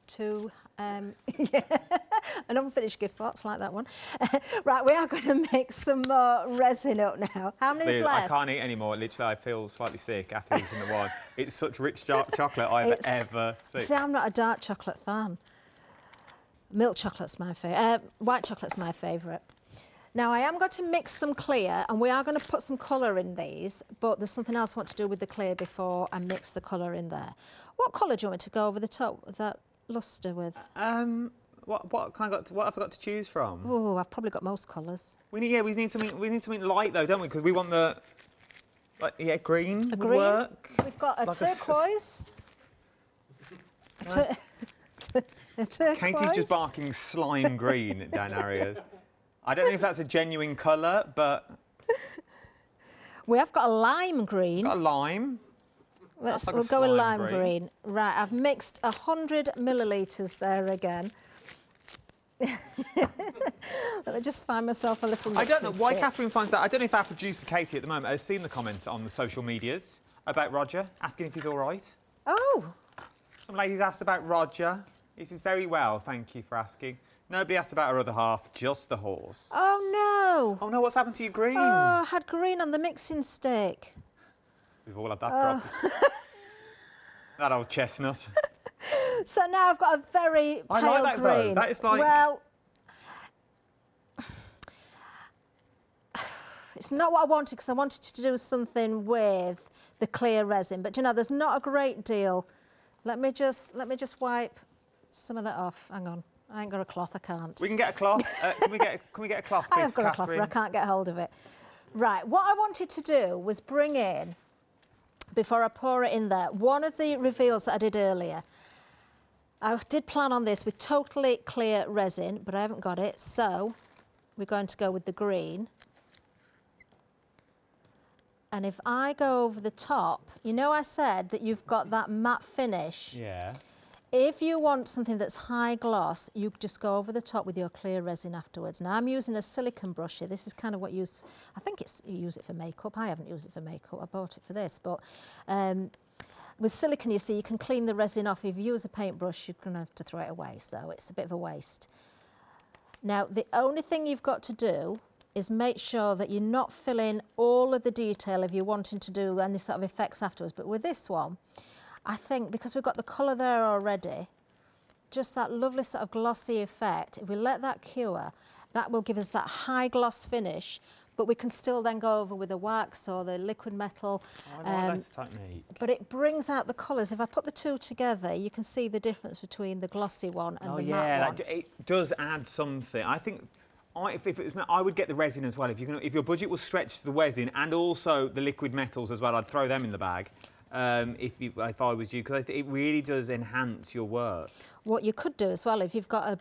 to, an unfinished gift box like that one. Right, we are going to mix some more resin up now. How many's left? I can't eat anymore. Literally, I feel slightly sick after eating the wine. It's such rich dark chocolate I've ever seen. See, I'm not a dark chocolate fan. Milk chocolate's my favourite. White chocolate's my favourite. Now, I am going to mix some clear, and we are going to put some colour in these, but there's something else I want to do with the clear before I mix the colour in there. What colour do you want me to go over the top of that lustre with? What have I got to choose from? Oh, I've probably got most colours. We need something light though, don't we? Because we want the green. A would green. Work. We've got a Like turquoise. A turquoise. Katie's just barking slime green down areas. I don't know if that's a genuine colour, but We have got a lime green. got a lime. We'll go with lime green. Right, I've mixed 100 millilitres there again. Let me just find myself a little mixing I don't know why stick. Kathryn finds that. I don't know if our producer Katie at the moment has seen the comments on the social medias about Roger, asking if he's all right. Oh, Some ladies asked about Roger. He's very well, thank you for asking. Nobody asked about our other half, just the horse. oh no. Oh no, what's happened to your green? Oh, I had green on the mixing stick. We've all had that problem. That old chestnut. So now I've got a very pale I like that green. though. That is like... Well, it's not what I wanted because I wanted to do something with the clear resin. But you know, there's not a great deal. Let me just wipe some of that off. Hang on. I ain't got a cloth, I can't. We can get a cloth. Can we get a cloth, please, I have got a cloth, but I can't get hold of it. Right, what I wanted to do was bring in, before I pour it in there, one of the reveals that I did earlier. I did plan on this with totally clear resin, but I haven't got it, so we're going to go with the green. And if I go over the top, you know I said that you've got that matte finish? Yeah. If you want something that's high gloss, you just go over the top with your clear resin afterwards. Now I'm using a silicone brush here. This is kind of what you use, I think you use it for makeup. I haven't used it for makeup, I bought it for this. But with silicone, you see, you can clean the resin off. If you use a paintbrush, you're going to have to throw it away, so it's a bit of a waste. Now, the only thing you've got to do is make sure that you're not filling all of the detail if you're wanting to do any sort of effects afterwards. But with this one, I think because we've got the colour there already, just that lovely sort of glossy effect, if we let that cure, that will give us that high gloss finish, but we can still then go over with the wax or the liquid metal. Oh, I like that technique. But it brings out the colours. If I put the two together, you can see the difference between the glossy one and the matte one. It does add something. I think if it was, I would get the resin as well. If your budget was stretched to the resin and also the liquid metals as well, I'd throw them in the bag. If I was you, because it really does enhance your work. What you could do as well, if you've got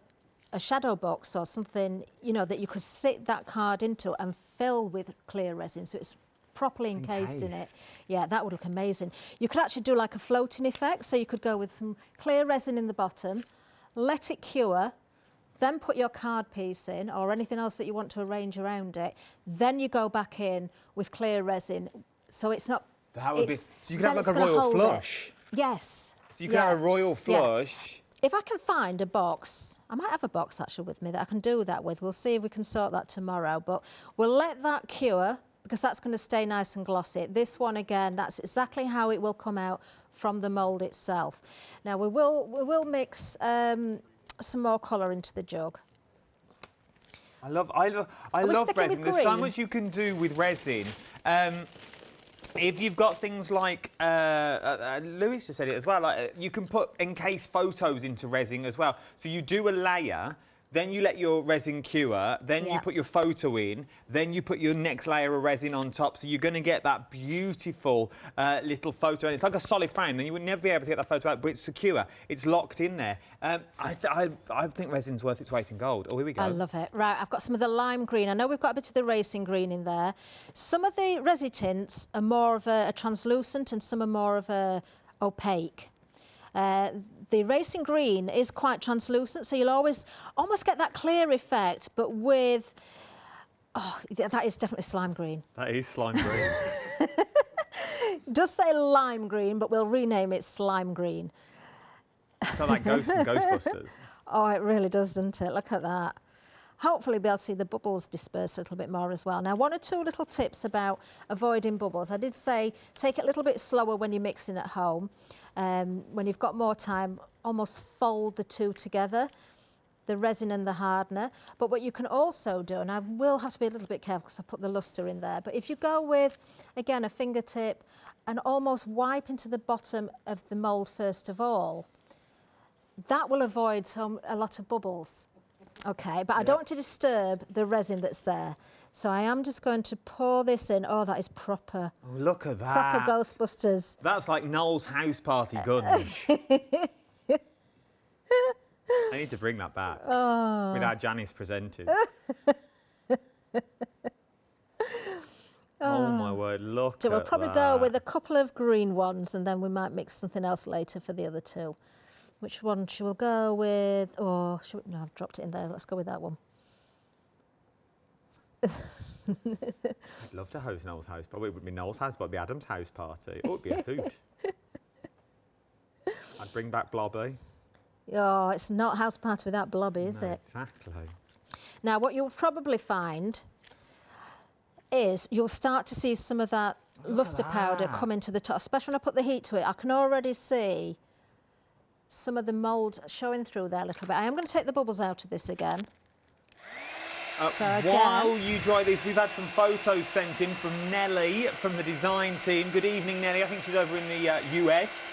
a shadow box or something, you know, that you could sit that card into and fill with clear resin, so it's properly encased in it. Yeah, that would look amazing. You could actually do like a floating effect, so you could go with some clear resin in the bottom, let it cure, then put your card piece in or anything else that you want to arrange around it, then you go back in with clear resin, so it's not... That would be... So you could have like a royal flush. Yes. So you could have a royal flush. Yeah. If I can find a box, I might have a box actually with me that I can do that with. We'll see if we can sort that tomorrow, but we'll let that cure because that's going to stay nice and glossy. This one again, that's exactly how it will come out from the mould itself. Now we will mix some more colour into the jug. I love resin. There's so much you can do with resin. If you've got things like, Lewis just said it as well, like, you can encase photos into resin as well. So you do a layer, then you let your resin cure, then you put your photo in, then you put your next layer of resin on top. So you're going to get that beautiful little photo. And it's like a solid frame. Then you would never be able to get that photo out, but it's secure. It's locked in there. I think resin's worth its weight in gold. Oh, here we go. I love it. Right, I've got some of the lime green. I know we've got a bit of the racing green in there. Some of the resi tints are more of a translucent and some are more of a opaque. The racing green is quite translucent, so you'll almost get that clear effect, but with... Oh, that is definitely slime green. That is slime green. It does say lime green, but we'll rename it slime green. It's like Ghost from Ghostbusters. Oh, it really does, doesn't it? Look at that. Hopefully be able to see the bubbles disperse a little bit more as well. Now, one or two little tips about avoiding bubbles. I did say take it a little bit slower when you're mixing at home. When you've got more time, almost fold the two together, the resin and the hardener. But what you can also do, and I will have to be a little bit careful because I put the luster in there, but if you go with, again, a fingertip and almost wipe into the bottom of the mould first of all, that will avoid a lot of bubbles. Okay, but I don't want to disturb the resin that's there. So I am just going to pour this in. Oh, that is proper. Oh, look at that. Proper Ghostbusters. That's like Noel's house party gunge. I need to bring that back. Oh. With our Janice presented. Oh my word, look at that. We'll probably go with a couple of green ones and then we might mix something else later for the other two. Which one should we go with? Oh, no, I've dropped it in there. Let's go with that one. I'd love to host Noel's house party. It wouldn't be Noel's house, but it'd be Adam's house party. Oh, it'd be a hoot. I'd bring back Blobby. Oh, it's not house party without Blobby, is it? Exactly. Now, what you'll probably find is you'll start to see some of that luster powder come into the top, especially when I put the heat to it. I can already see some of the mould showing through there a little bit. I am going to take the bubbles out of this again. While you dry these, we've had some photos sent in from Nellie from the design team. Good evening, Nellie. I think she's over in the US.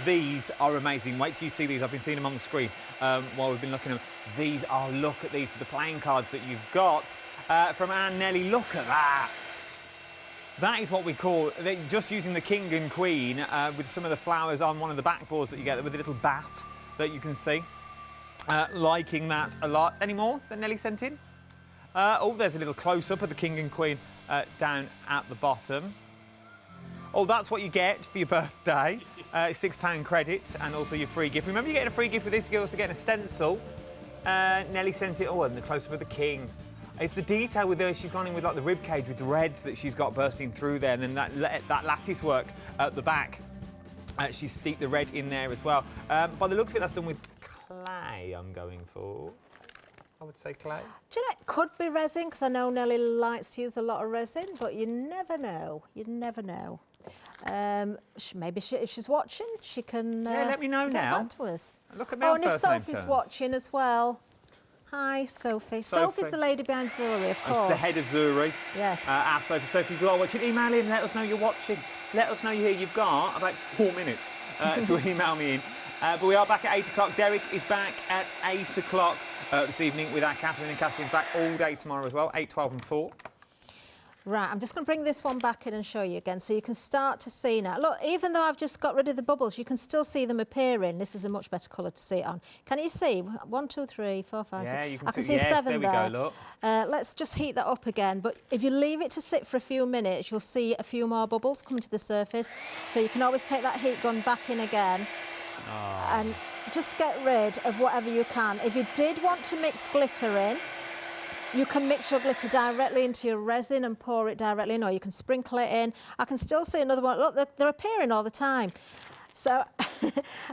These are amazing. Wait till you see these. I've been seeing them on the screen while we've been looking at them. These are, look at these, for the playing cards that you've got from Anne Nellie. Look at that. That is what we call, just using the king and queen with some of the flowers on one of the backboards that you get with a little bat that you can see. Liking that a lot. Any more that Nellie sent in? Oh, there's a little close-up of the king and queen down at the bottom. Oh, that's what you get for your birthday. £6 credit and also your free gift. Remember, you're getting a free gift with this. You're also getting a stencil. Nellie sent it. Oh, and the close-up of the king. It's the detail with her. She's gone in with like the rib cage with the reds that she's got bursting through there, and then that lattice work at the back. She's steeped the red in there as well. By the looks of it, that's done with clay. I'm going for. I would say clay. Do you know, it could be resin, because I know Nellie likes to use a lot of resin, but you never know. You never know. Maybe if she's watching, she can let me know get now. back to us. Look at me. Oh, and if Sophie's watching as well. Hi, Sophie. Sophie's the lady behind Zuri, of course. That's the head of Zuri. Yes. Ask Sophie. Sophie, if you are watching, email in, let us know you're watching. Let us know you're here. You've got about 4 minutes to email me in. But we are back at 8 o'clock. Derek is back at 8 o'clock this evening with our Kathryn, and Kathryn's back all day tomorrow as well, 8, 12 and 4. Right, I'm just going to bring this one back in and show you again so you can start to see now. Look, even though I've just got rid of the bubbles, you can still see them appearing. This is a much better colour to see it on. Can you see? 1, 2, 3, 4, 5, 6. Yeah, you can I can see 7 there. there. We go, look. Let's just heat that up again. But if you leave it to sit for a few minutes, you'll see a few more bubbles come to the surface. So you can always take that heat gun back in again. And just get rid of whatever you can. If you did want to mix glitter in, you can mix your glitter directly into your resin and pour it directly in, or you can sprinkle it in. I can still see another one. Look, they're appearing all the time. So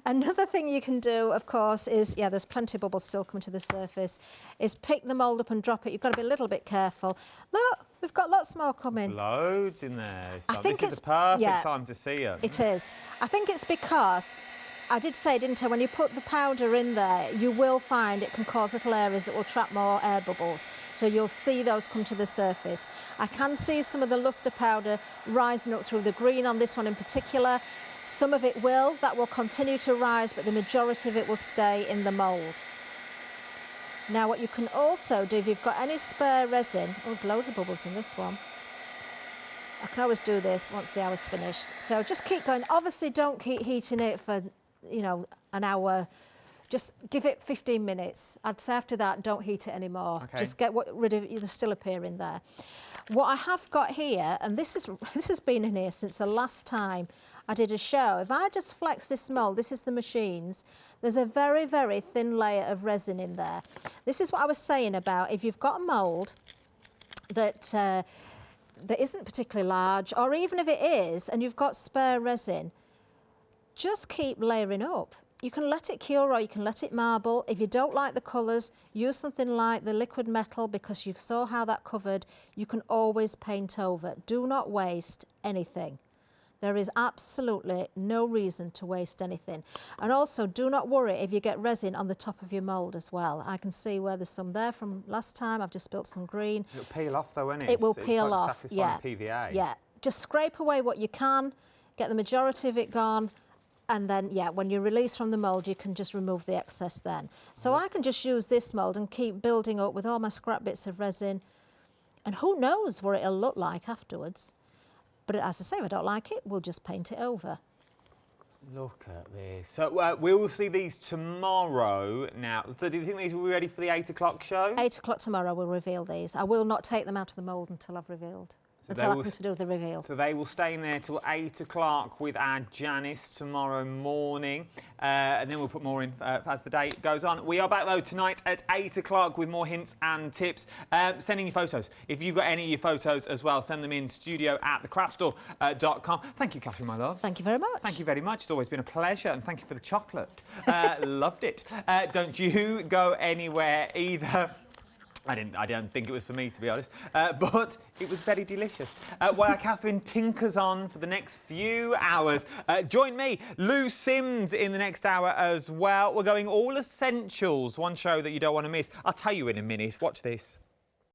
another thing you can do, of course, is, yeah, there's plenty of bubbles still coming to the surface, is pick the mould up and drop it. You've got to be a little bit careful. Look, we've got lots more coming. Loads in there. This is the perfect time to see it. It is. I think it's because I did say, didn't I, when you put the powder in there, you will find it can cause little areas that will trap more air bubbles. So you'll see those come to the surface. I can see some of the luster powder rising up through the green on this one in particular. Some of it that will continue to rise, but the majority of it will stay in the mould. Now what you can also do, if you've got any spare resin, oh, there's loads of bubbles in this one. I can always do this once the hour's finished. So just keep going. Obviously don't keep heating it for, you know, an hour. Just give it 15 minutes. I'd say after that, don't heat it anymore. Okay. Just get rid of the still appearing there. What I have got here, and this has been in here since the last time I did a show. If I just flex this mould, this is the machines, there's a very, very thin layer of resin in there. This is what I was saying about if you've got a mould that isn't particularly large, or even if it is, and you've got spare resin, just keep layering up. You can let it cure or you can let it marble. If you don't like the colours, use something like the liquid metal, because you saw how that covered. You can always paint over. Do not waste anything. There is absolutely no reason to waste anything. And also, do not worry if you get resin on the top of your mould as well. I can see where there's some there from last time. I've just spilt some green. It'll peel off though, won't it? It will peel off, yeah. PVA. Yeah, just scrape away what you can, get the majority of it gone, and then, yeah, when you release from the mould, you can just remove the excess then. So I can just use this mould and keep building up with all my scrap bits of resin, and who knows what it'll look like afterwards. But as I say, if I don't like it, we'll just paint it over. Look at this. So we will see these tomorrow now. So do you think these will be ready for the 8 o'clock show? 8 o'clock tomorrow, we'll reveal these. I will not take them out of the mould until I've revealed. Until I come to do the reveal. So they will stay in there till 8 o'clock with our Janice tomorrow morning. And then we'll put more in as the day goes on. We are back though tonight at 8 o'clock with more hints and tips. Sending your photos. If you've got any of your photos as well, send them in studio@thecraftstore.com. Thank you, Kathryn, my love. Thank you very much. Thank you very much. It's always been a pleasure, and thank you for the chocolate. Loved it. Don't you go anywhere either. I don't think it was for me, to be honest, but it was very delicious. While Kathryn tinkers on for the next few hours, join me, Lou Sims, in the next hour as well. We're going all essentials, one show that you don't want to miss. I'll tell you in a minute. Watch this.